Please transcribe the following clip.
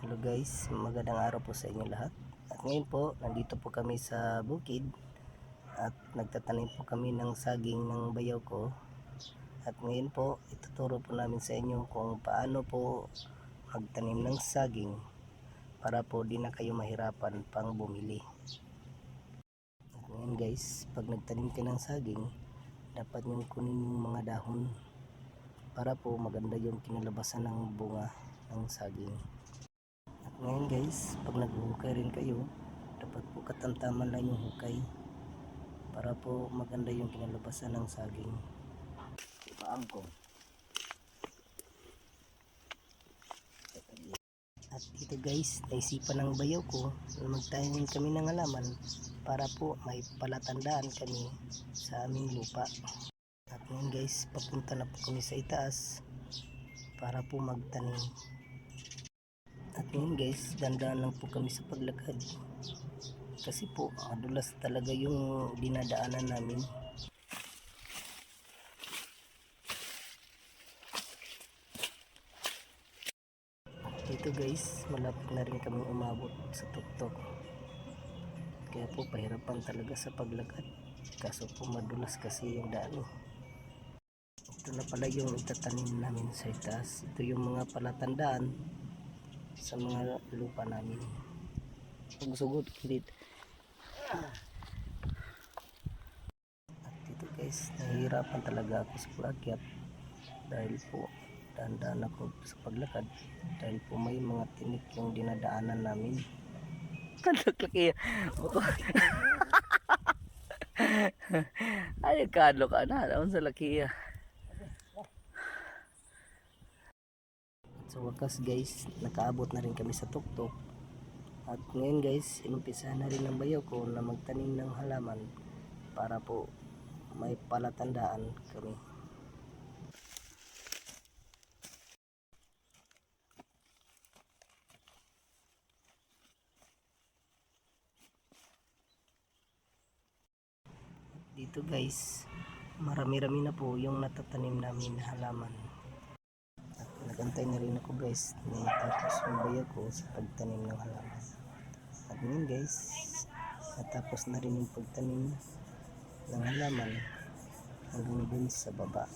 Hello guys, magandang araw po sa inyo lahat. At ngayon po, nandito po kami sa bukid at nagtatanim po kami ng saging ng bayaw ko. At ngayon po, ituturo po namin sa inyo kung paano po magtanim ng saging para po di na kayo mahirapan pang bumili. At ngayon guys, pag nagtanim ka ng saging, dapat nyo kunin yung mga dahon para po maganda yung kinalabasan ng bunga ng saging. At ngayon guys, pag naghuhukay rin kayo, dapat po katamtaman lang yung hukay para po maganda yung kinalabasan ng saging. Paangkong. At ito guys, naisipan ng bayaw ko na magtanim kami ng halaman para po may palatandaan kami sa aming lupa. At ngayon guys, papunta na po kami sa itaas para po magtanim. At ngayon guys, dandaan lang po kami sa paglakad kasi po madulas talaga yung dinadaanan namin. Dito guys, malapit na rin kami umabot sa tuktok, kaya po pahirapan talaga sa paglakad kaso po madulas kasi yung daan. Ito na pala yung itatanim namin sa itaas. Ito yung mga palatandaan sa mga lupa namin. Pagsugot ulit. At dito guys, nahihirapan talaga ako sa pag-akyat dahil po dahan-dahan ako sa paglakad dahil po may mga tinik yung dinadaanan namin. Laki ay kadlo ka na daon sa laki. So wakas guys, nakaabot na rin kami sa tuktok. At ngayon guys, inumpisahan na rin ng bayaw ko na magtanim ng halaman para po may palatandaan kami. Dito guys, marami-rami na po yung natatanim namin na halaman. At nagantay na rin ako guys na tapos yung bayaw ko sa pagtanim ng halaman. At ngayon guys, natapos na rin yung pagtanim ng halaman hanggang dun sa baba.